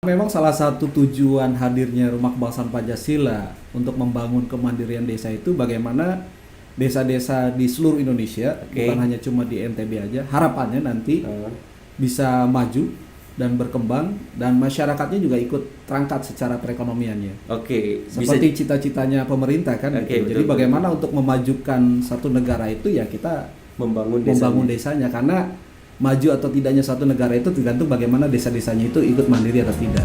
Memang salah satu tujuan hadirnya Rumah Kebangsaan Pancasila untuk membangun kemandirian desa itu bagaimana desa-desa di seluruh Indonesia, Oke. bukan hanya cuma di NTB aja, harapannya nanti bisa maju dan berkembang dan masyarakatnya juga ikut terangkat secara perekonomiannya. Oke, Seperti cita-citanya pemerintah kan Oke, gitu. betul, Jadi betul. bagaimana untuk memajukan satu negara itu ya kita membangun desanya, karena maju atau tidaknya suatu negara itu tergantung bagaimana desa-desanya itu ikut mandiri atau tidak.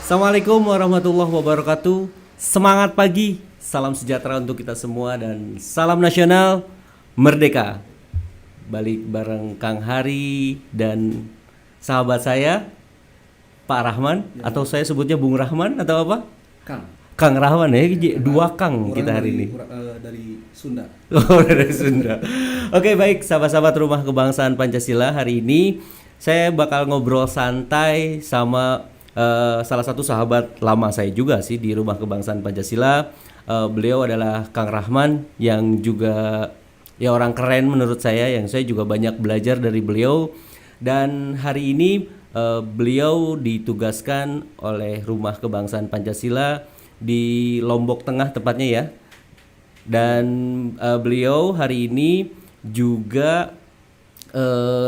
Assalamualaikum warahmatullahi wabarakatuh. Semangat pagi, salam sejahtera untuk kita semua dan salam nasional merdeka. Balik bareng Kang Hari dan sahabat saya Pak Rahman atau saya sebutnya Bung Rahman atau apa? Kang Rahman ya, dua Kang kita hari ini. Dari Sunda. Oh, dari Sunda. Oke, baik sahabat-sahabat Rumah Kebangsaan Pancasila, hari ini saya bakal ngobrol santai sama salah satu sahabat lama saya juga sih di Rumah Kebangsaan Pancasila. Beliau adalah Kang Rahman yang juga ya orang keren menurut saya, yang saya juga banyak belajar dari beliau. Dan hari ini beliau ditugaskan oleh Rumah Kebangsaan Pancasila di Lombok Tengah tepatnya ya. Dan beliau hari ini juga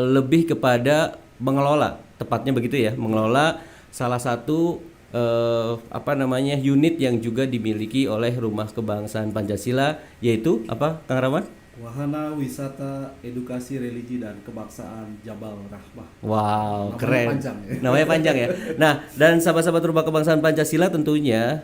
lebih kepada mengelola, tepatnya begitu ya, mengelola salah satu unit yang juga dimiliki oleh Rumah Kebangsaan Pancasila, yaitu apa, Kang Rahman? Wahana Wisata Edukasi Religi dan Kebangsaan Jabal Rahmah. Wow, Namanya keren. panjang ya. Namanya panjang ya. Nah, dan sahabat-sahabat Rumah Kebangsaan Pancasila tentunya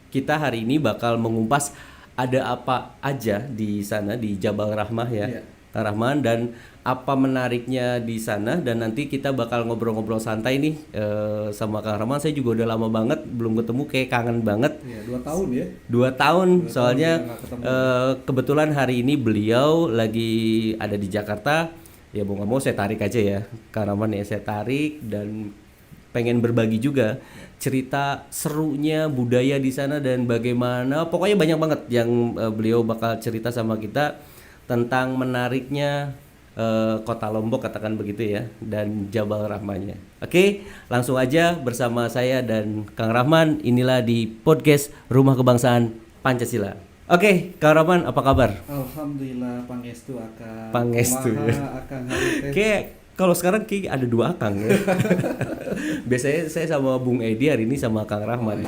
kita hari ini bakal mengupas ada apa aja di sana di Jabal Rahmah ya, Iya. Kang Rahman, dan apa menariknya di sana, dan nanti kita bakal ngobrol-ngobrol santai nih sama Kang Rahman. Saya juga udah lama banget belum ketemu, kayak kangen banget. Iya, 2 tahun ya. 2 tahun, soalnya kita nggak ketemu. kebetulan hari ini beliau lagi ada di Jakarta. Ya mau nggak mau saya tarik aja ya, Kang Rahman ya, saya tarik dan pengen berbagi juga cerita serunya budaya di sana dan bagaimana, pokoknya banyak banget yang beliau bakal cerita sama kita tentang menariknya kota Lombok, katakan begitu ya, dan Jabal Rahmahnya. Oke, langsung aja bersama saya dan Kang Rahman, inilah di podcast Rumah Kebangsaan Pancasila. Oke, Kang Rahman, apa kabar? Alhamdulillah, pangestu akan Pangestu. akan hari Kayak kalau sekarang kayak ada 2 Akang ya. Biasanya saya sama Bung Edi, hari ini sama Kang Rahman.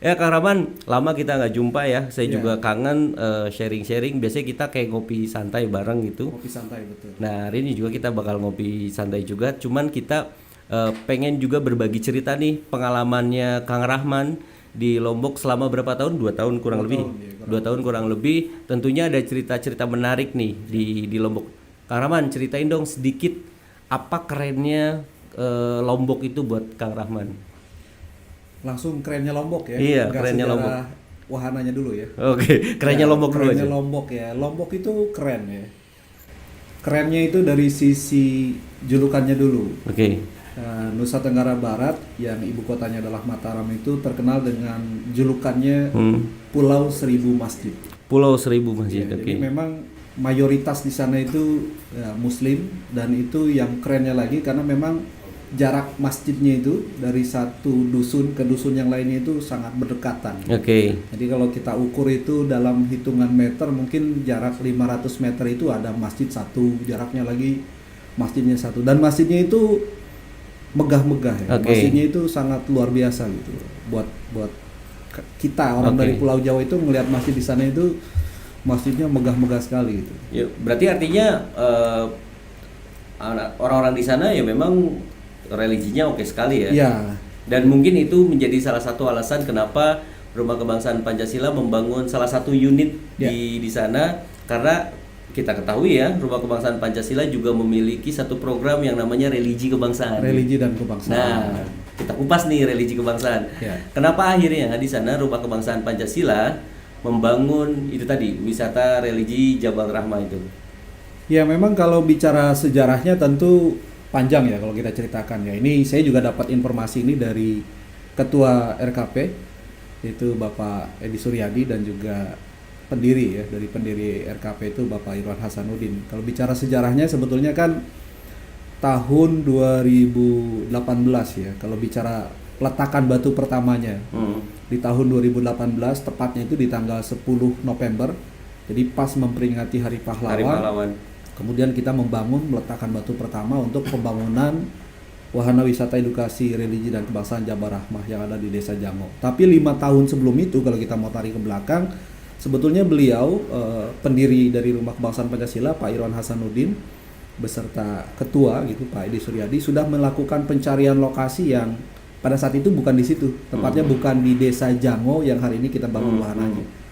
Ya Kang Rahman, lama kita nggak jumpa ya. Saya Iya. juga kangen sharing-sharing. Biasanya kita kayak ngopi santai bareng gitu. kopi santai betul. Nah hari ini juga kita bakal ngopi santai juga. Cuman kita pengen juga berbagi cerita nih pengalamannya Kang Rahman di Lombok selama berapa tahun? 2 tahun kurang 2 lebih. tahun, ya, 2 tahun kurang lebih. Tentunya ada cerita-cerita menarik nih di Lombok. Kang Rahman, ceritain dong sedikit apa kerennya Lombok itu buat Kang Rahman. Langsung kerennya Lombok ya. Iya, Nggak kerennya sejarah Lombok. Wahananya dulu ya. Oke, kerennya Ya, Lombok dulu kerennya aja. Lombok ya. Lombok itu keren ya. Kerennya itu dari sisi julukannya dulu. Oke. Nusa Tenggara Barat yang ibu kotanya adalah Mataram itu terkenal dengan julukannya Pulau Seribu Masjid. Pulau Seribu Masjid. Ya, Oke. jadi memang mayoritas di sana itu ya, Muslim, dan itu yang kerennya lagi karena memang jarak masjidnya itu dari satu dusun ke dusun yang lainnya itu sangat berdekatan. Oke. Jadi kalau kita ukur itu dalam hitungan meter, mungkin jarak 500 meter itu ada masjid satu, jaraknya lagi masjidnya satu, dan masjidnya itu megah-megah ya. Oke. Masjidnya itu sangat luar biasa gitu. Buat kita orang Oke. dari Pulau Jawa itu melihat masjid di sana itu masjidnya megah-megah sekali gitu. Ya, berarti artinya orang-orang di sana ya memang religinya oke sekali ya. Iya. Dan mungkin itu menjadi salah satu alasan kenapa Rumah Kebangsaan Pancasila membangun salah satu unit Ya. di sana, karena kita ketahui ya, Rumah Kebangsaan Pancasila juga memiliki satu program yang namanya religi kebangsaan. Religi dan kebangsaan. Nah, kita kupas nih religi kebangsaan. Ya. Kenapa akhirnya di sana Rumah Kebangsaan Pancasila membangun itu tadi, wisata religi Jabal Rahmah itu? Ya memang kalau bicara sejarahnya tentu panjang ya kalau kita ceritakan ya. Ini saya juga dapat informasi ini dari Ketua RKP, yaitu Bapak Edi Suryadi, dan juga pendiri ya, dari pendiri RKP itu Bapak Irwan Hasanuddin. Kalau bicara sejarahnya sebetulnya kan tahun 2018 ya, kalau bicara peletakan batu pertamanya di tahun 2018, tepatnya itu di tanggal 10 November, jadi pas memperingati Hari Pahlawan. Kemudian kita meletakkan batu pertama untuk pembangunan wahana wisata edukasi religi dan kebangsaan Jabal Rahmah yang ada di Desa Jango. Tapi 5 tahun sebelum itu, kalau kita mau tarik ke belakang, sebetulnya beliau pendiri dari Rumah Kebangsaan Pancasila, Pak Irwan Hasanuddin, beserta ketua gitu Pak Edi Suryadi, sudah melakukan pencarian lokasi yang pada saat itu bukan di situ, tepatnya bukan di Desa Jango yang hari ini kita bangun wahananya.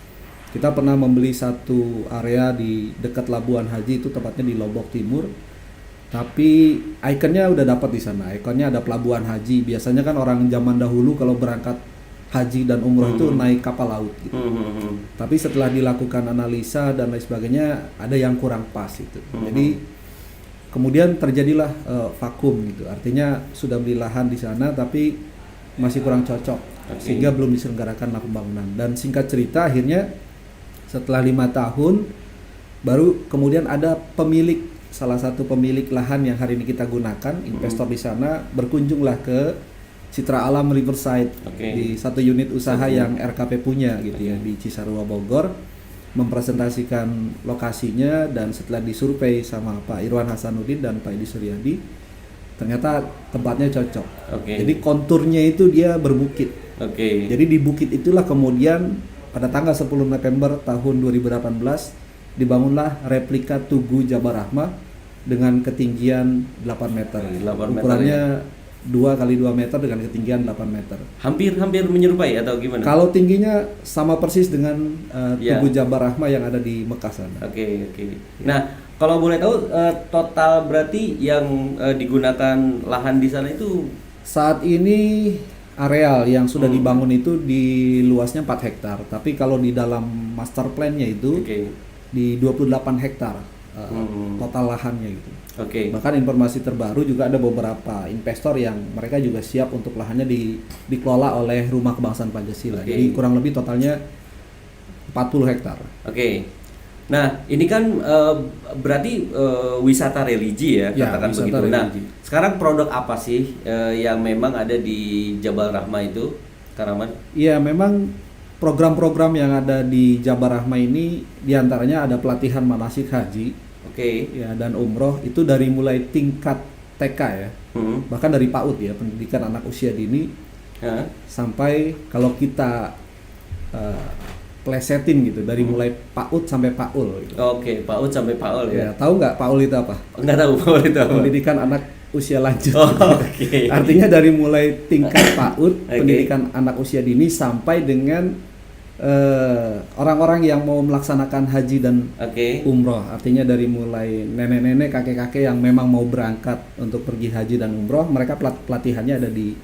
Kita pernah membeli satu area di dekat Labuan Haji, itu tepatnya di Lombok Timur. Tapi ikonnya udah dapat di sana. Ikonnya ada Pelabuhan Haji. Biasanya kan orang zaman dahulu kalau berangkat haji dan umroh itu naik kapal laut gitu. Tapi setelah dilakukan analisa dan lain sebagainya, ada yang kurang pas itu. Jadi kemudian terjadilah vakum gitu. Artinya sudah beli lahan di sana tapi masih kurang cocok, sehingga belum diselenggarakan pembangunan. Dan singkat cerita, akhirnya setelah 5 tahun baru kemudian ada salah satu pemilik lahan yang hari ini kita gunakan, investor di sana berkunjunglah ke Citra Alam Riverside di satu unit usaha yang RKP punya gitu ya, di Cisarua Bogor, mempresentasikan lokasinya. Dan setelah disurvei sama Pak Irwan Hasanuddin dan Pak Edi Suryadi, ternyata tempatnya cocok. Jadi konturnya itu dia berbukit. Jadi di bukit itulah kemudian pada tanggal 10 November tahun 2018 dibangunlah replika Tugu Jabal Rahmah dengan ketinggian 8 meter. Ukurannya 2 kali 2 meter dengan ketinggian 8 meter. Hampir menyerupai atau gimana? Kalau tingginya sama persis dengan Tugu Jabal Rahmah yang ada di Mekah sana. Nah, kalau boleh tahu total berarti yang digunakan lahan di sana itu saat ini areal yang sudah dibangun itu di luasnya 4 hektar. Tapi kalau di dalam master plan-nya itu di 28 hektar total lahannya gitu. Bahkan informasi terbaru juga ada beberapa investor yang mereka juga siap untuk lahannya dikelola oleh Rumah Kebangsaan Pancasila. Jadi kurang lebih totalnya 40 hektar. Nah, ini kan berarti wisata religi ya, katakan begitu. Religi. Nah, sekarang produk apa sih yang memang ada di Jabal Rahmah itu, Karaman? Iya, memang program-program yang ada di Jabal Rahmah ini diantaranya ada pelatihan manasik haji, ya, dan umroh itu dari mulai tingkat TK ya, bahkan dari PAUD ya, pendidikan anak usia dini, sampai kalau kita plesetin gitu dari mulai PAUD sampai PAUL gitu. PAUD sampai PAUL ya. Tahu nggak PAUL itu apa? Nggak tahu PAUL itu apa. Pendidikan anak usia lanjut. Artinya dari mulai tingkat PAUD, pendidikan anak usia dini, sampai dengan orang-orang yang mau melaksanakan haji dan umroh. Artinya dari mulai nenek-nenek, kakek-kakek yang memang mau berangkat untuk pergi haji dan umroh, mereka pelatihannya ada di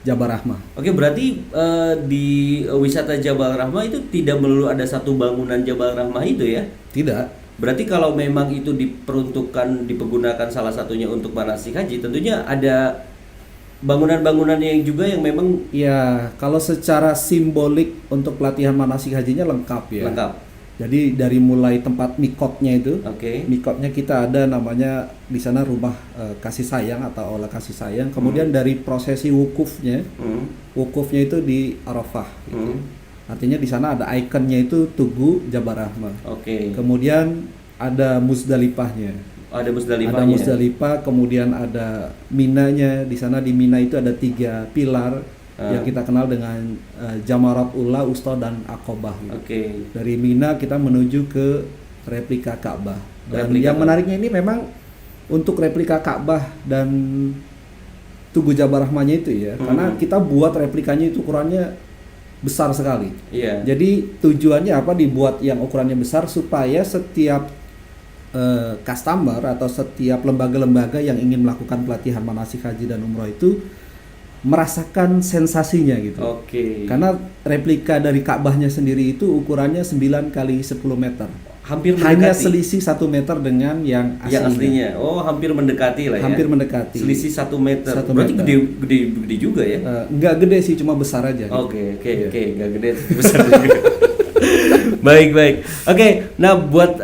Jabal Rahmah. Berarti di wisata Jabal Rahmah itu tidak melulu ada satu bangunan Jabal Rahmah itu ya? Tidak. Berarti kalau memang itu dipergunakan salah satunya untuk manasik haji, tentunya ada bangunan-bangunan yang juga yang memang kalau secara simbolik untuk pelatihan manasik hajinya lengkap ya. Jadi dari mulai tempat mikotnya itu, mikotnya kita ada namanya di sana rumah kasih sayang atau aula kasih sayang. Kemudian dari prosesi wukufnya, wukufnya itu di Arafah. Gitu. Artinya di sana ada ikonnya itu Tugu Jabal Rahmah. Kemudian ada Muzdalifahnya. Ada Muzdalifahnya. Ada Muzdalifah, kemudian ada Minanya. Di sana di Mina itu ada 3 pilar. Yang kita kenal dengan Jamarat Ula, Usta, dan Aqobah gitu. Dari Mina kita menuju ke replika Ka'bah. Dan yang menariknya ini memang untuk replika Ka'bah dan Tugu Jabal Rahmahnya itu ya, karena kita buat replikanya itu ukurannya besar sekali. Jadi tujuannya apa dibuat yang ukurannya besar, supaya setiap customer atau setiap lembaga-lembaga yang ingin melakukan pelatihan manasik haji dan umroh itu merasakan sensasinya gitu. Karena replika dari Ka'bahnya sendiri itu ukurannya 9 kali 10 meter. Hampir mendekati. Hanya selisih 1 meter dengan yang aslinya. Hampir mendekati lah ya. Hampir mendekati. Selisih 1 meter. Berarti gede juga ya? Enggak gede sih, cuma besar aja. Enggak gede, besar juga. Baik. Oke, nah buat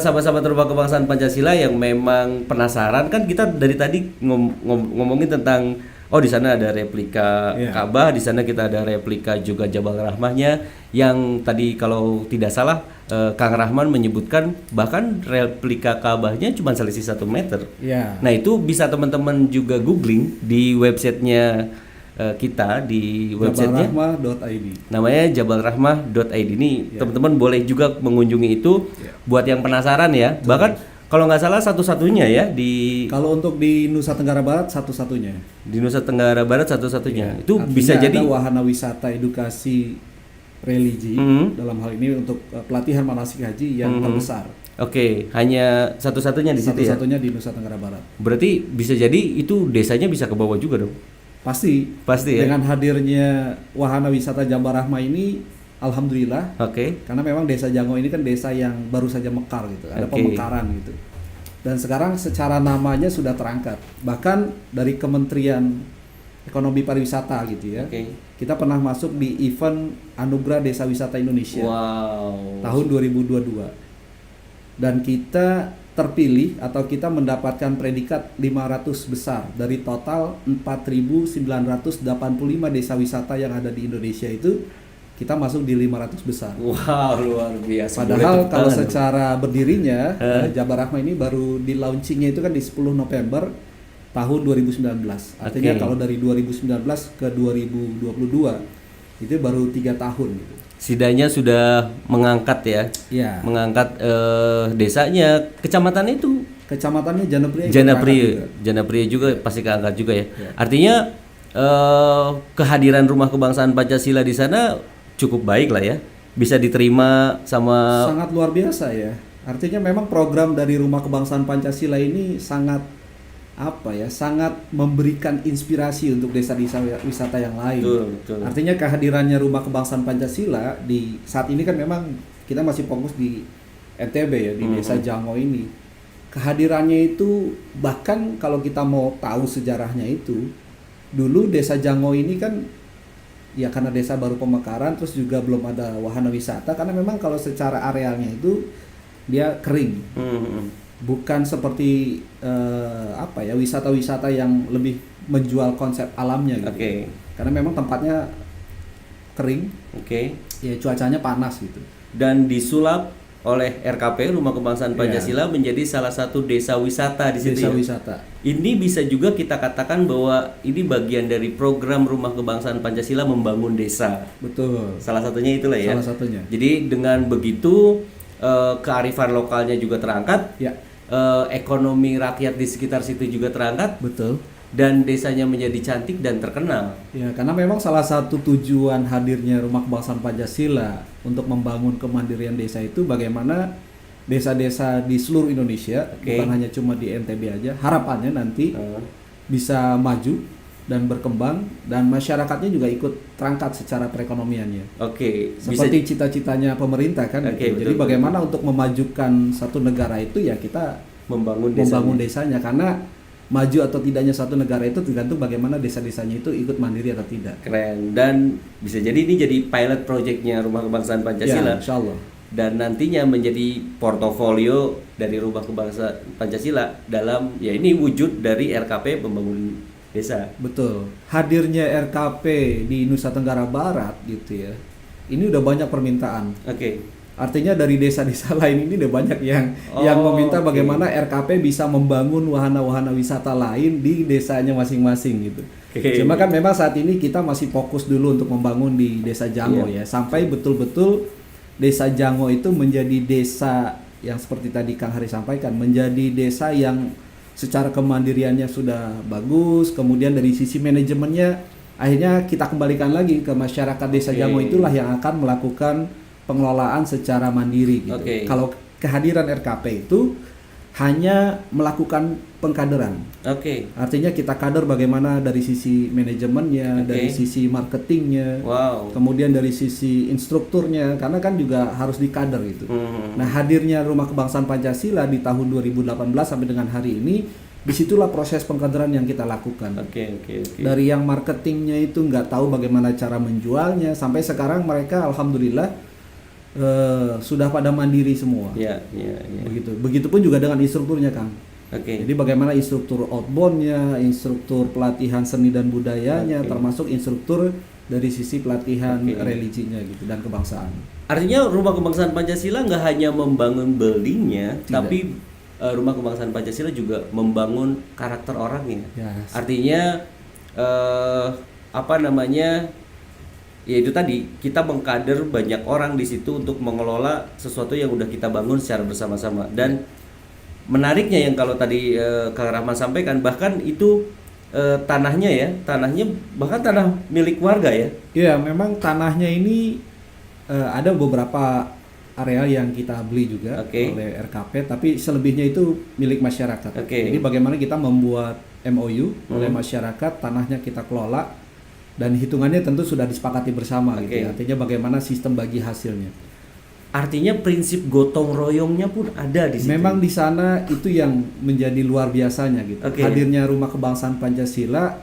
sahabat-sahabat Rumah Kebangsaan Pancasila yang memang penasaran, kan kita dari tadi ngomongin tentang di sana ada replika Iya. Ka'bah, di sana kita ada replika juga Jabal Rahmahnya, yang tadi kalau tidak salah Kang Rahman menyebutkan bahkan replika Ka'bahnya cuma selisih 1 meter. Ya. Nah itu bisa teman-teman juga googling di websitenya kita, di websitenya Jabalrahmah.id. namanya jabalrahmah.id. Ini Ya. teman-teman boleh juga mengunjungi itu Ya. buat yang penasaran ya. Bahkan kalau nggak salah satu-satunya ya di Kalau untuk di Nusa Tenggara Barat satu-satunya. Nusa Tenggara Barat satu-satunya. Itu Artinya bisa jadi ada wahana wisata edukasi religi dalam hal ini untuk pelatihan manasik haji yang terbesar. oke, hanya satu-satunya di situ ya. Satu-satunya di Nusa Tenggara Barat. Berarti bisa jadi itu desanya bisa ke bawah juga dong. Pasti. Pasti ya. Dengan hadirnya wahana wisata Jabal Rahmah ini, alhamdulillah. Oke. Karena memang desa Jango ini kan desa yang baru saja mekar gitu, ada Oke. pemekaran gitu. Dan sekarang secara namanya sudah terangkat. Bahkan dari Kementerian Ekonomi Pariwisata gitu ya. Oke. Kita pernah masuk di event Anugerah Desa Wisata Indonesia Wow. tahun 2022. Dan kita terpilih atau kita mendapatkan predikat 500 besar dari total 4.985 desa wisata yang ada di Indonesia itu. Kita masuk di 500 besar. Wow, luar biasa. Padahal Boleh tepuk kalau tangan dong. secara berdirinya Jabal Rahmah ini baru di launchingnya itu kan di 10 November tahun 2019. Artinya Oke. kalau dari 2019 ke 2022 itu baru 3 tahun gitu. Sidanya sudah mengangkat ya. Iya. Mengangkat desanya, kecamatan itu Kecamatannya Janapria. Janapria juga pasti keangkat juga ya. Ya. Artinya kehadiran Rumah Kebangsaan Pancasila di sana cukup baik lah ya. Bisa diterima sama Sangat luar biasa ya. Artinya memang program dari Rumah Kebangsaan Pancasila ini sangat sangat memberikan inspirasi untuk desa-desa wisata yang lain. Betul. Artinya kehadirannya Rumah Kebangsaan Pancasila di saat ini kan memang kita masih fokus di NTB ya, di Desa Jango ini. Kehadirannya itu bahkan kalau kita mau tahu sejarahnya itu, dulu Desa Jango ini kan ya karena desa baru pemekaran, terus juga belum ada wahana wisata karena memang kalau secara arealnya itu dia kering. Bukan seperti wisata-wisata yang lebih menjual konsep alamnya gitu. Oke. Karena memang tempatnya kering, Oke. ya cuacanya panas gitu. Dan disulap oleh RKP Rumah Kebangsaan Iya. Pancasila menjadi salah satu desa wisata di situ Desa ya. wisata. Ini bisa juga kita katakan bahwa ini bagian dari program Rumah Kebangsaan Pancasila membangun desa. Betul. Salah satunya itulah ya. Salah satunya. Jadi dengan begitu kearifan lokalnya juga terangkat, Ya, ekonomi rakyat di sekitar situ juga terangkat, betul. dan desanya menjadi cantik dan terkenal. Ya, karena memang salah satu tujuan hadirnya Rumah Kebangsaan Pancasila untuk membangun kemandirian desa itu bagaimana desa-desa di seluruh Indonesia, Oke. bukan hanya cuma di NTB aja, harapannya nanti bisa maju dan berkembang dan masyarakatnya juga ikut terangkat secara perekonomiannya. Oke, Seperti cita-citanya pemerintah kan. Oke, gitu. Jadi betul, bagaimana untuk memajukan satu negara itu ya kita membangun desanya karena maju atau tidaknya satu negara itu tergantung bagaimana desa-desanya itu ikut mandiri atau tidak. Keren. Dan bisa jadi ini jadi pilot projectnya Rumah Kebangsaan Pancasila. Ya, insya Allah. Dan nantinya menjadi portofolio dari Rumah Kebangsaan Pancasila dalam ya ini wujud dari RKP pembangunan desa. Betul. Hadirnya RKP di Nusa Tenggara Barat gitu ya. Ini udah banyak permintaan. Oke. Artinya dari desa-desa lain ini udah banyak yang meminta oke. bagaimana RKP bisa membangun wahana-wahana wisata lain di desanya masing-masing gitu. Oke. Cuma kan memang saat ini kita masih fokus dulu untuk membangun di Desa Jango Iya. ya, sampai betul-betul Desa Jango itu menjadi desa yang seperti tadi Kang Hari sampaikan, menjadi desa yang secara kemandiriannya sudah bagus, kemudian dari sisi manajemennya akhirnya kita kembalikan lagi ke masyarakat Desa Oke. Jango itulah yang akan melakukan pengelolaan secara mandiri gitu. Oke. Kalau kehadiran RKP itu hanya melakukan pengkaderan. Oke. Artinya kita kader bagaimana dari sisi manajemennya, Oke. dari sisi marketingnya, Wow. kemudian dari sisi instrukturnya, karena kan juga harus dikader gitu. Hmm. Nah, hadirnya Rumah Kebangsaan Pancasila di tahun 2018 sampai dengan hari ini, disitulah proses pengkaderan yang kita lakukan. Oke. Dari yang marketingnya itu nggak tahu bagaimana cara menjualnya, sampai sekarang mereka alhamdulillah sudah pada mandiri semua. Ya, ya, ya. Begitupun juga dengan instrukturnya, Kang. Oke. Jadi bagaimana instruktur outboundnya, instruktur pelatihan seni dan budayanya, Oke. termasuk instruktur dari sisi pelatihan Oke. religinya gitu dan kebangsaan. Artinya Rumah Kebangsaan Pancasila nggak hanya membangun buildingnya, Tidak. tapi Rumah Kebangsaan Pancasila juga membangun karakter orangnya. Ya, Artinya apa namanya? Ya itu tadi, kita mengkader banyak orang di situ untuk mengelola sesuatu yang udah kita bangun secara bersama-sama. Dan menariknya yang kalau tadi Kang Rahman sampaikan, bahkan itu tanahnya bahkan tanah milik warga ya. Iya, memang tanahnya ini ada beberapa area yang kita beli juga Oke. oleh RKP, tapi selebihnya itu milik masyarakat. Oke. Jadi bagaimana kita membuat MOU oleh masyarakat, tanahnya kita kelola, dan hitungannya tentu sudah disepakati bersama gitu Oke. ya. Artinya bagaimana sistem bagi hasilnya. Artinya prinsip gotong royongnya pun ada di situ. Memang di sana itu yang menjadi luar biasanya gitu. Oke. Hadirnya Rumah Kebangsaan Pancasila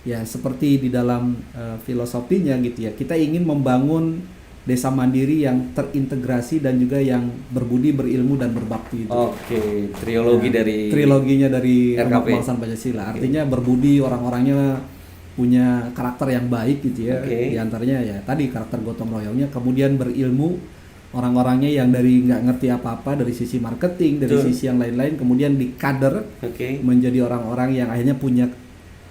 ya seperti di dalam filosofinya gitu ya. Kita ingin membangun desa mandiri yang terintegrasi dan juga yang berbudi, berilmu dan berbakti itu. Oke, trilogi Nah, dari triloginya dari Rumah RKP. Kebangsaan Pancasila. Artinya berbudi, orang-orangnya punya karakter yang baik gitu ya. Oke. Di antaranya ya tadi karakter gotong royongnya, kemudian berilmu, orang-orangnya yang dari nggak ngerti apa-apa dari sisi marketing, dari Betul. sisi yang lain-lain, kemudian dikader Oke. menjadi orang-orang yang akhirnya punya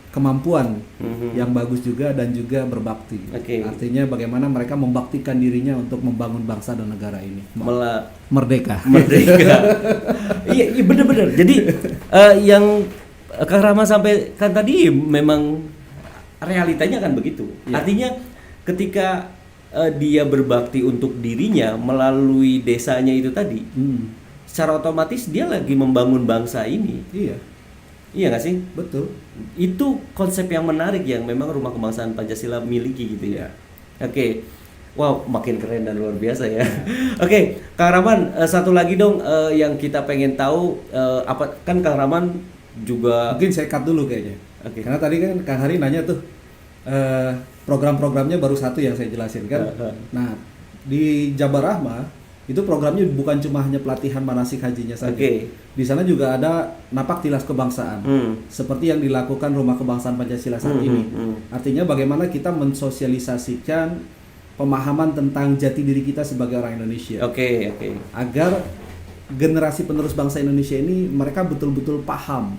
kemampuan Mhm. yang bagus juga dan juga berbakti. Oke. Artinya bagaimana mereka membaktikan dirinya untuk membangun bangsa dan negara ini. Merdeka. Merdeka. Iya, benar-benar. Jadi yang Kang Rahma sampaikan tadi memang realitanya kan begitu. Iya. Artinya ketika dia berbakti untuk dirinya melalui desanya itu tadi, secara otomatis dia lagi membangun bangsa ini. Iya, Iya nggak sih? betul. Itu konsep yang menarik yang memang Rumah Kebangsaan Pancasila miliki gitu ya. Oke. Wow, makin keren dan luar biasa ya. Oke, Kang Rahman, satu lagi dong yang kita pengen tahu apa kan Kang Rahman juga Mungkin saya cut dulu kayaknya. Oke. Karena tadi kan Kang Hari nanya tuh program-programnya baru satu yang saya jelasin kan. Nah, di Jabar Rahma itu programnya bukan cuma hanya pelatihan manasik hajinya saja. Oke. Di sana juga ada napak tilas kebangsaan. Seperti yang dilakukan Rumah Kebangsaan Pancasila saat ini. Artinya bagaimana kita mensosialisasikan pemahaman tentang jati diri kita sebagai orang Indonesia. Oke. Agar generasi penerus bangsa Indonesia ini mereka betul-betul paham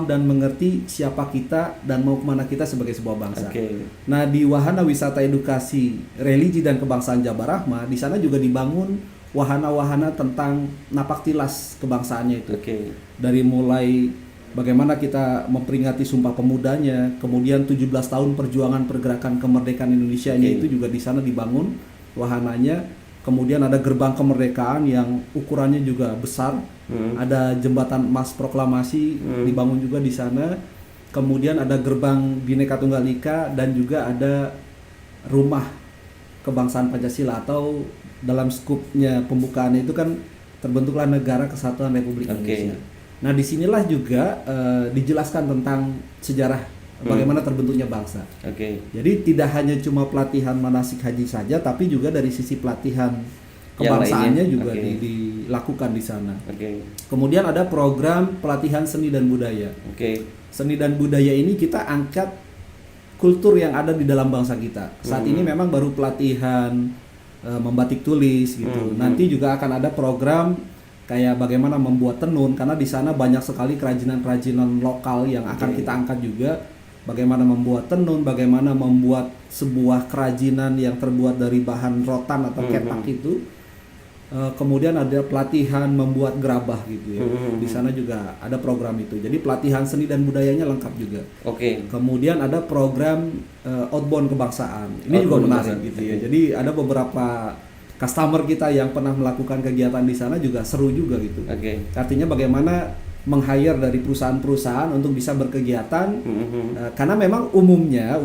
dan mengerti siapa kita dan mau kemana kita sebagai sebuah bangsa. Oke. Nah, di Wahana Wisata Edukasi Religi dan Kebangsaan Jabar Rahma, di sana juga dibangun wahana-wahana tentang napak tilas kebangsaannya itu. Oke. Dari mulai bagaimana kita memperingati Sumpah Pemudanya, kemudian 17 tahun perjuangan pergerakan kemerdekaan Indonesianya itu juga di sana dibangun wahananya. Kemudian ada gerbang kemerdekaan yang ukurannya juga besar. Ada jembatan emas proklamasi dibangun juga di sana. Kemudian ada gerbang Bhinneka Tunggal Ika dan juga ada rumah kebangsaan Pancasila atau dalam skupnya pembukaannya itu kan terbentuklah Negara Kesatuan Republik Indonesia. Nah, disinilah juga dijelaskan tentang sejarah bagaimana terbentuknya bangsa. Oke. Jadi tidak hanya cuma pelatihan manasik haji saja, tapi juga dari sisi pelatihan Yang kebangsaannya lainnya, juga oke. dilakukan di sana. Oke. Kemudian ada program pelatihan seni dan budaya. Oke. Seni dan budaya ini kita angkat kultur yang ada di dalam bangsa kita. Saat ini memang baru pelatihan membatik tulis gitu. Nanti juga akan ada program kayak bagaimana membuat tenun, karena di sana banyak sekali kerajinan-kerajinan lokal yang akan kita angkat juga. Bagaimana membuat tenun, bagaimana membuat sebuah kerajinan yang terbuat dari bahan rotan atau ketak itu. Kemudian ada pelatihan membuat gerabah gitu ya. Di sana juga ada program itu. Jadi pelatihan seni dan budayanya lengkap juga. Oke. Kemudian ada program outbound kebangsaan. Ini juga Outbound menarik kebangsaan, gitu ya. oke. Jadi ada beberapa customer kita yang pernah melakukan kegiatan di sana juga seru juga gitu. Oke. Artinya bagaimana meng-hire dari perusahaan-perusahaan untuk bisa berkegiatan. Karena memang umumnya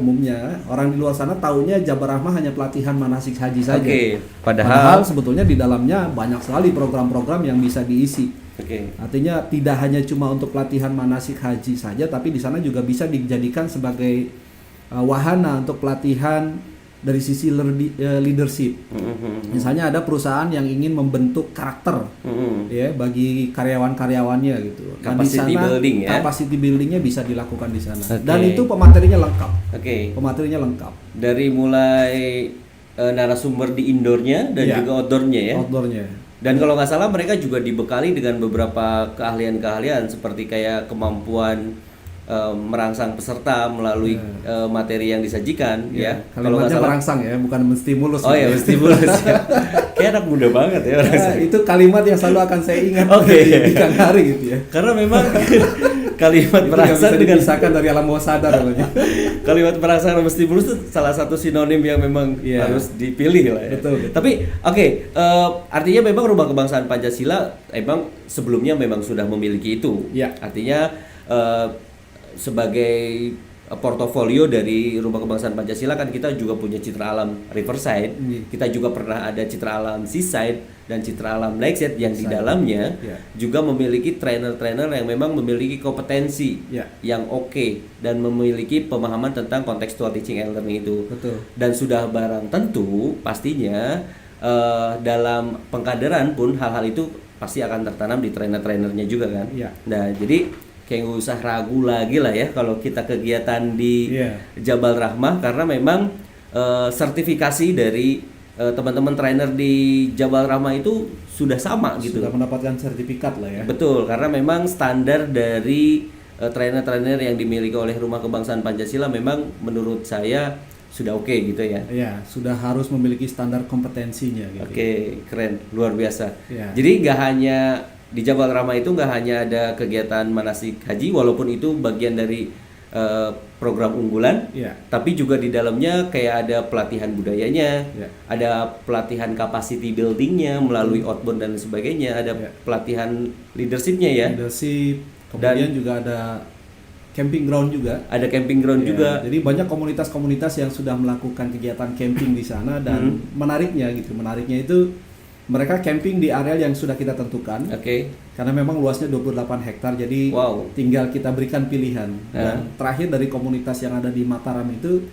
orang di luar sana taunya Jabar Rahma hanya pelatihan manasik haji saja. Oke. Padahal sebetulnya di dalamnya banyak sekali program-program yang bisa diisi. Oke. Artinya tidak hanya cuma untuk pelatihan manasik haji saja, tapi di sana juga bisa dijadikan sebagai wahana untuk pelatihan dari sisi leadership. Misalnya ada perusahaan yang ingin membentuk karakter ya bagi karyawan-karyawannya gitu. Nah, di Capacity sana building ya. capacity buildingnya bisa dilakukan di sana. Oke. Dan itu pematerinya lengkap. Oke. Pematerinya lengkap. Dari mulai narasumber di indoornya dan Iya. juga outdoornya ya. Outdoornya. Dan kalau nggak salah mereka juga dibekali dengan beberapa keahlian-keahlian seperti kayak kemampuan merangsang peserta melalui materi yang disajikan ya. Kalau nggak Kalimatnya salah. merangsang ya, bukan menstimulus. Oh ya, stimulus ya. Kayak anak muda banget ya orang saya. Itu kalimat yang selalu akan saya ingat Oke. di siang hari gitu ya. Karena memang kalimat Itu nggak merangsang bisa dengan dipisahkan dari alam bawah sadar namanya. kalimat merangsang sama stimulus itu salah satu sinonim yang memang Iya. harus dipilih lah ya. Betul. Tapi oke, artinya memang Rumah Kebangsaan Pancasila emang sebelumnya memang sudah memiliki itu. Iya. Artinya sebagai portofolio dari Rumah Kebangsaan Pancasila kan kita juga punya citra alam Riverside, kita juga pernah ada citra alam Seaside dan citra alam Lakeside yang di dalamnya Iya. juga memiliki trainer-trainer yang memang memiliki kompetensi Iya. yang oke dan memiliki pemahaman tentang contextual teaching and learning itu. Betul. Dan sudah barang tentu pastinya dalam pengkaderan pun hal-hal itu pasti akan tertanam di trainer-trainernya juga kan. Iya. Nah jadi kayak nggak usah ragu lagi lah ya kalau kita kegiatan di Iya. Jabal Rahmah karena memang sertifikasi dari teman-teman trainer di Jabal Rahmah itu sudah sama gitu. Sudah mendapatkan sertifikat lah ya. Betul, karena memang standar dari trainer-trainer yang dimiliki oleh Rumah Kebangsaan Pancasila memang menurut saya sudah oke gitu ya. Iya, sudah harus memiliki standar kompetensinya gitu. Oke, keren, luar biasa. Iya. Jadi nggak hanya di Jabal Rahmah itu nggak hanya ada kegiatan manasik haji, walaupun itu bagian dari program unggulan, Iya. tapi juga di dalamnya kayak ada pelatihan budayanya, Iya. ada pelatihan capacity buildingnya melalui outbound dan sebagainya, ada Iya. pelatihan leadershipnya ya, Leadership, kemudian juga ada camping ground juga. ada camping ground Ya, juga. Jadi banyak komunitas-komunitas yang sudah melakukan kegiatan camping di sana dan menariknya itu mereka camping di area yang sudah kita tentukan. Oke, Karena memang luasnya 28 hektar, jadi Wow. tinggal kita berikan pilihan. Dan terakhir dari komunitas yang ada di Mataram itu,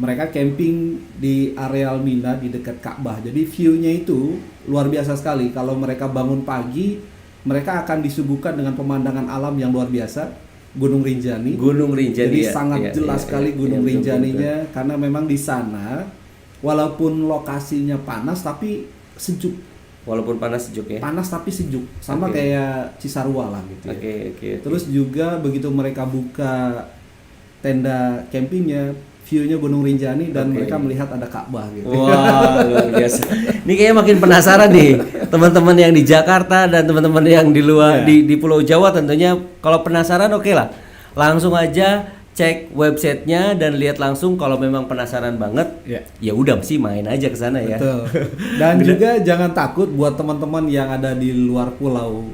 mereka camping di areal Mina di dekat Ka'bah. Jadi view-nya itu luar biasa sekali. Kalau mereka bangun pagi, mereka akan disuguhkan dengan pemandangan alam yang luar biasa, Gunung Rinjani. Gunung Rinjani Jadi ya. sangat Iya, jelas iya, sekali iya. Gunung Iya, betul, Rinjaninya, karena memang di sana walaupun lokasinya panas tapi sejuk. Walaupun panas sejuk ya. Panas tapi sejuk, sama Oke. kayak Cisarua lah gitu ya. Oke. Terus juga begitu mereka buka tenda campingnya, view-nya Gunung Rinjani dan Oke. mereka melihat ada Ka'bah gitu. Wah, luar biasa. Ini kayaknya makin penasaran nih teman-teman yang di Jakarta dan teman-teman yang di luar Iya. di Pulau Jawa tentunya. Kalau penasaran oke lah, langsung aja cek websitenya dan lihat langsung. Kalau memang penasaran banget, Iya. ya udah sih main aja ke sana ya. Betul. Dan juga jangan takut buat teman-teman yang ada di luar pulau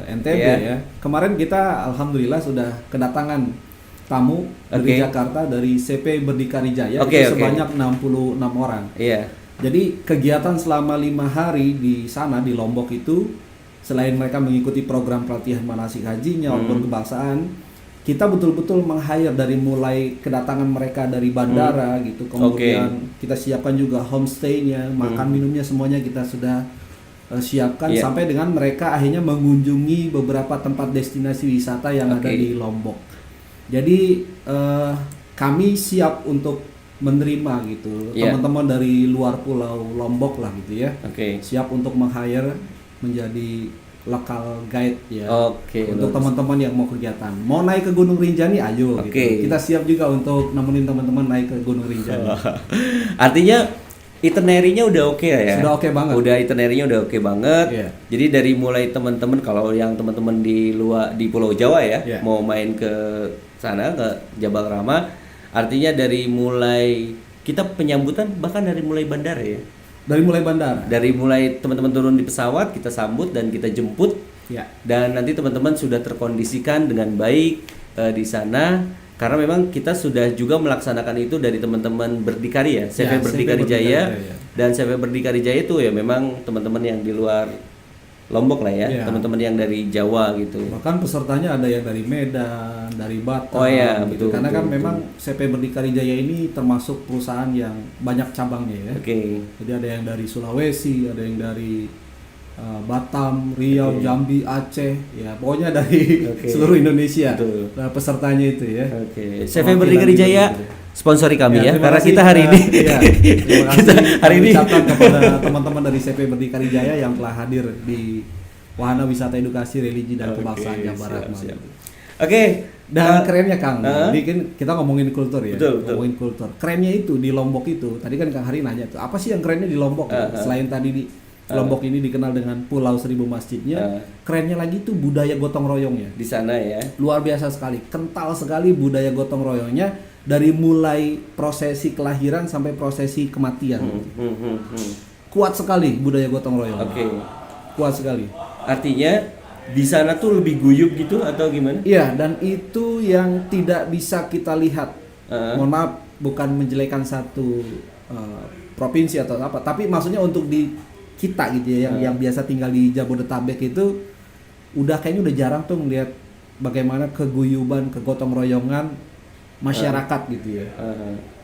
NTB Iya. ya. Kemarin kita alhamdulillah sudah kedatangan tamu dari Oke. Jakarta, dari CP Berdikari Jaya, Oke, itu oke. sebanyak 66 orang. Iya. Jadi kegiatan selama 5 hari di sana di Lombok itu, selain mereka mengikuti program pelatihan manasik hajinya maupun kebangsaan, kita betul-betul meng-hire dari mulai kedatangan mereka dari bandara gitu, kemudian kita siapkan juga homestay-nya, makan minumnya semuanya kita sudah siapkan, Iya. sampai dengan mereka akhirnya mengunjungi beberapa tempat destinasi wisata yang ada Oke. di Lombok. Jadi kami siap untuk menerima gitu Iya. teman-teman dari luar pulau Lombok lah gitu ya, Oke. siap untuk meng-hire menjadi local guide ya. Oke, Untuk bagus. teman-teman yang mau kegiatan, mau naik ke Gunung Rinjani, ayo Oke. gitu. Kita siap juga untuk nemenin teman-teman naik ke Gunung Rinjani. Artinya itinerary-nya udah oke ya? Sudah oke banget. Udah itinerary-nya udah oke banget. Iya. Jadi dari mulai teman-teman, kalau yang teman-teman di luar di Pulau Jawa ya, Iya. mau main ke sana ke Jabal Rahmah, artinya dari mulai kita penyambutan bahkan dari mulai bandara ya. Dari mulai bandara. Dari mulai teman-teman turun di pesawat, kita sambut dan kita jemput. Ya. Dan nanti teman-teman sudah terkondisikan dengan baik di sana, karena memang kita sudah juga melaksanakan itu dari teman-teman Berdikari ya, CV Ya, Berdikari CV Jaya. Berdikari Jaya. Dan CV Berdikari Jaya itu ya memang teman-teman yang di luar Lombok lah ya, Iya. teman-teman yang dari Jawa gitu. Bahkan pesertanya ada yang dari Medan, dari Batam, Oh iya, gitu. betul, Karena kan betul. memang CP Berdikari Jaya ini termasuk perusahaan yang banyak cabangnya ya. Oke. Jadi ada yang dari Sulawesi, ada yang dari Batam, Riau, Oke. Jambi, Aceh, ya pokoknya dari Oke. seluruh Indonesia. Betul. Nah, pesertanya itu ya. Oke. CV Berdikari Jaya sponsori kami ya, terima karena kasih, kita hari ini iya, terima kasih kita hari ini ucapkan kepada teman-teman dari CP Berdikari Jaya yang telah hadir di Wahana Wisata Edukasi Religi dan Kebangsaan Jawa Barat. siap, siap. Mas. Oke, Dan kerennya Kang, Heeh. jadi kan kita ngomongin kultur ya, Betul, betul. ngomongin kultur. Kerennya itu di Lombok itu, tadi kan Kang Hari nanya tuh, apa sih yang kerennya di Lombok? Selain tadi di Lombok ini dikenal dengan Pulau Seribu Masjidnya, kerennya lagi tuh budaya gotong royongnya. di sana ya. Luar biasa sekali, kental sekali budaya gotong royongnya dari mulai prosesi kelahiran sampai prosesi kematian. Kuat sekali budaya gotong royong. Oke. Kuat sekali. Artinya di sana tuh lebih guyup gitu atau gimana? Iya, dan itu yang tidak bisa kita lihat. Mohon maaf, bukan menjelekan satu provinsi atau apa, tapi maksudnya untuk di kita gitu ya, yang biasa tinggal di Jabodetabek itu kayaknya udah jarang tuh melihat bagaimana keguyuban, kegotong royongan masyarakat gitu ya.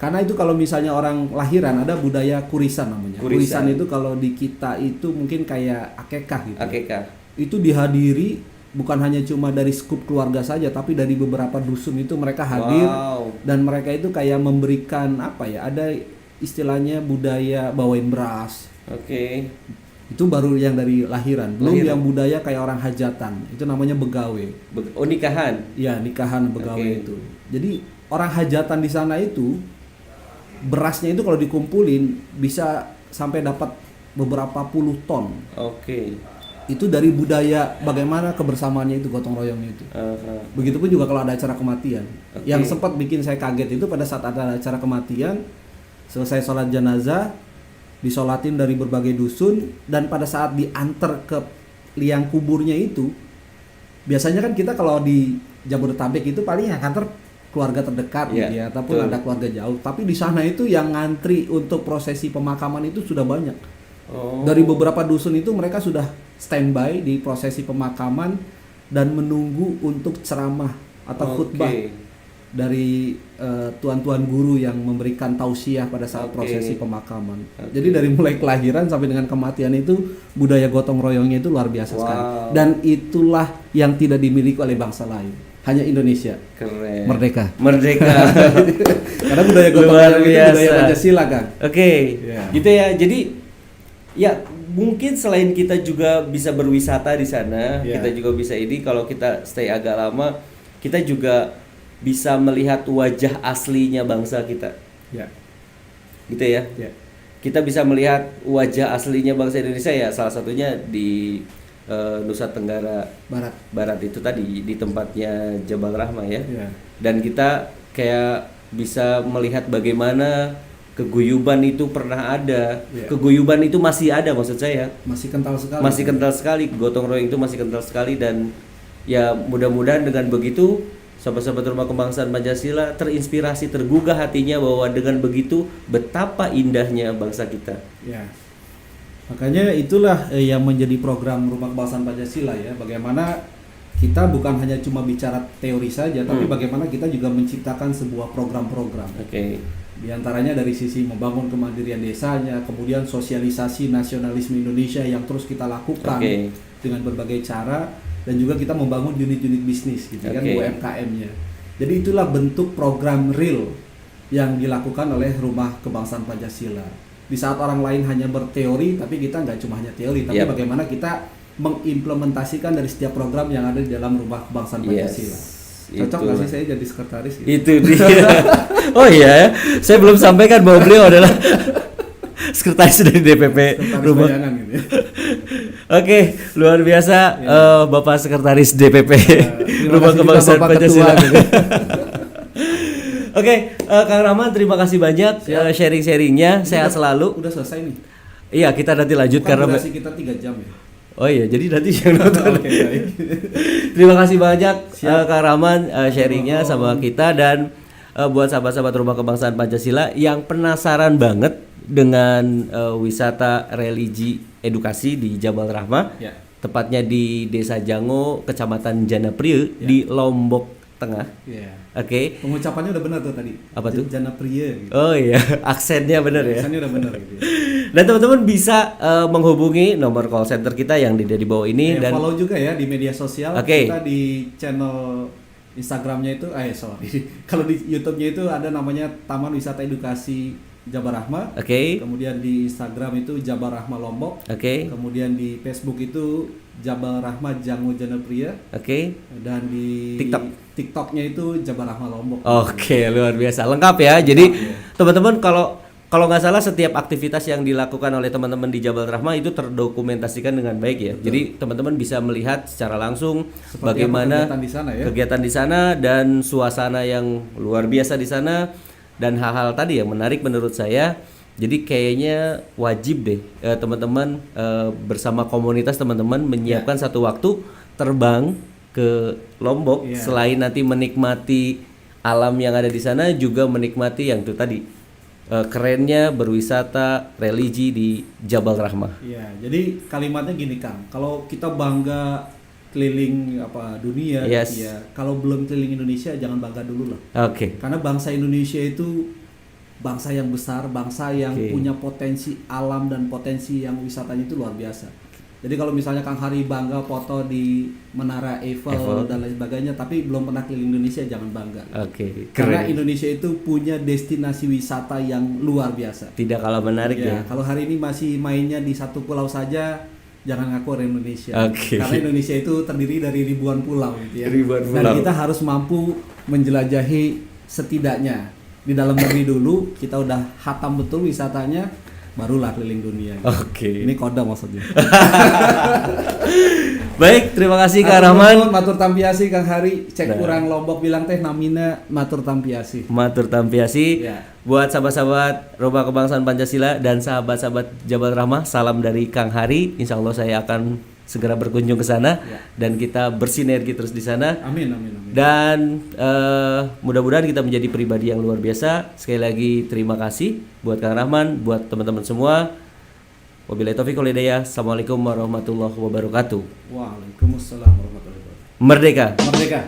Karena itu kalau misalnya orang lahiran ada budaya kurisan namanya. Kurisan itu kalau di kita itu mungkin kayak akekah gitu. Akekah. Itu dihadiri bukan hanya cuma dari skup keluarga saja, tapi dari beberapa dusun itu mereka hadir. Wow. Dan mereka itu kayak memberikan apa ya, ada istilahnya budaya bawain beras. Oke. Itu baru yang dari lahiran. Belum yang budaya kayak orang hajatan, itu namanya begawe. Oh, nikahan. Iya, nikahan begawe Oke. itu. Jadi orang hajatan di sana itu berasnya itu kalau dikumpulin bisa sampai dapat beberapa puluh ton. Oke. Itu dari budaya bagaimana kebersamaannya itu, gotong royongnya itu. Begitupun juga kalau ada acara kematian. Oke. Yang sempat bikin saya kaget itu pada saat ada acara kematian, selesai sholat jenazah, disolatin dari berbagai dusun, dan pada saat diantar ke liang kuburnya itu, biasanya kan kita kalau di Jabodetabek itu paling yang antar keluarga terdekat gitu ya, ataupun ada keluarga jauh. Tapi di sana itu yang ngantri untuk prosesi pemakaman itu sudah banyak. Dari beberapa dusun itu mereka sudah standby di prosesi pemakaman dan menunggu untuk ceramah atau khutbah dari tuan-tuan guru yang memberikan tausiah pada saat prosesi pemakaman. Jadi dari mulai kelahiran sampai dengan kematian itu budaya gotong royongnya itu luar biasa sekali. Dan itulah yang tidak dimiliki oleh bangsa lain. Hanya Indonesia. Keren. Merdeka. Karena budaya gotong royong itu budaya Pancasila kan. Oke. Gitu ya. Jadi ya mungkin selain kita juga bisa berwisata di sana, kita juga bisa ini kalau kita stay agak lama, kita juga bisa melihat wajah aslinya bangsa kita. Gitu ya. Kita bisa melihat wajah aslinya bangsa Indonesia ya, salah satunya di Nusa Tenggara Barat itu tadi di tempatnya Jabal Rahmah ya. Dan kita kayak bisa melihat bagaimana keguyuban itu pernah ada. Keguyuban itu masih ada, maksud saya. Masih kental sekali. Masih kental sekali, gotong royong itu masih kental sekali. Dan ya mudah-mudahan dengan begitu sahabat-sahabat Rumah Kebangsaan Pancasila terinspirasi, tergugah hatinya bahwa dengan begitu betapa indahnya bangsa kita. Makanya itulah yang menjadi program Rumah Kebangsaan Pancasila ya. Bagaimana kita bukan hanya cuma bicara teori saja, tapi bagaimana kita juga menciptakan sebuah program-program. Di antaranya dari sisi membangun kemandirian desanya, kemudian sosialisasi nasionalisme Indonesia yang terus kita lakukan dengan berbagai cara, dan juga kita membangun unit-unit bisnis gitu kan, UMKM-nya. Jadi itulah bentuk program real yang dilakukan oleh Rumah Kebangsaan Pancasila. Di saat orang lain hanya berteori, tapi kita nggak cuma hanya teori, tapi bagaimana kita mengimplementasikan dari setiap program yang ada di dalam Rumah Kebangsaan Pancasila. Cocok nggak sih saya jadi sekretaris gitu? Itu dia. Oh iya, saya belum sampaikan bahwa beliau adalah sekretaris dari DPP Rumah. Gitu ya. Oke, luar biasa Bapak Sekretaris DPP Rumah Kebangsaan Pancasila. Oke, Kang Rahman, terima kasih banyak sharing-sharingnya. Sehat selalu. Udah selesai nih. Iya, kita nanti lanjut karena durasi kita 3 jam ya. Oh iya, jadi nanti yang nonton. Terima kasih banyak Kang Rahman sharingnya sama kita, dan buat sahabat-sahabat Rumah Kebangsaan Pancasila yang penasaran banget dengan wisata religi edukasi di Jabal Rahmah, tepatnya di Desa Jango, Kecamatan Janapria di Lombok Tengah. Iya. Oke. Pengucapannya udah benar tuh tadi. Apa tuh? Janapria gitu. Oh iya, aksennya benar ya. Tulisannya udah benar gitu. Dan teman-teman bisa menghubungi nomor call center kita yang di bawah ini dan follow juga ya di media sosial. Oke. Kita di channel Instagramnya itu, sorry. Kalau di YouTube-nya itu ada namanya Taman Wisata Edukasi Jabal Rahmah. Oke. Kemudian di Instagram itu Jabal Rahmah Lombok. Oke. Kemudian di Facebook itu Jabal Rahmah Jango Janapria. Oke. Dan di TikToknya itu Jabal Rahmah Lombok. Oke, luar biasa. Lengkap ya. Jadi teman-teman kalau nggak salah setiap aktivitas yang dilakukan oleh teman-teman di Jabal Rahmah itu terdokumentasikan dengan baik ya. Betul. Jadi teman-teman bisa melihat secara langsung Seperti bagaimana kegiatan di sana ya. kegiatan di sana dan suasana yang luar biasa di sana dan hal-hal tadi yang menarik menurut saya. Jadi kayaknya wajib deh teman-teman bersama komunitas teman-teman menyiapkan satu waktu terbang ke Lombok selain nanti menikmati alam yang ada di sana juga menikmati yang itu tadi kerennya berwisata religi di Jabal Rahmah. Iya, jadi kalimatnya gini Kang, kalau kita bangga keliling dunia, Yes. ya kalau belum keliling Indonesia jangan bangga dulu lah. Oke. Karena bangsa Indonesia itu bangsa yang besar, bangsa yang punya potensi alam dan potensi yang wisatanya itu luar biasa. Jadi kalau misalnya Kang Hari bangga foto di Menara Eiffel dan lain sebagainya, tapi belum pernah keliling Indonesia, jangan bangga. Oke. Karena Keren. Indonesia itu punya destinasi wisata yang luar biasa. Tidak kalah menarik ya. Kalau hari ini masih mainnya di satu pulau saja, jangan ngaku orang Indonesia. Oke. Karena Indonesia itu terdiri dari ribuan pulau gitu ya. Ribuan Dan pulau. kita harus mampu menjelajahi setidaknya di dalam negeri dulu, kita udah hatam betul wisatanya, barulah keliling dunia. Oke. Ini kode maksudnya. Baik, terima kasih Kak Rahman. Matur tampiasi Kang Hari, cek kurang Lombok bilang teh namina matur tampiasi. Matur tampiasi. Ya. Buat sahabat-sahabat Rumah Kebangsaan Pancasila dan sahabat-sahabat Jabal Rahmah, salam dari Kang Hari. Insya Allah saya akan segera berkunjung ke sana dan kita bersinergi terus di sana. Amin, amin, amin. Dan mudah-mudahan kita menjadi pribadi yang luar biasa. Sekali lagi terima kasih buat Kang Rahman, buat teman-teman semua. Wabillahi taufiq wal hidayah. Assalamualaikum warahmatullahi wabarakatuh. Waalaikumsalam warahmatullahi wabarakatuh. Merdeka. Merdeka.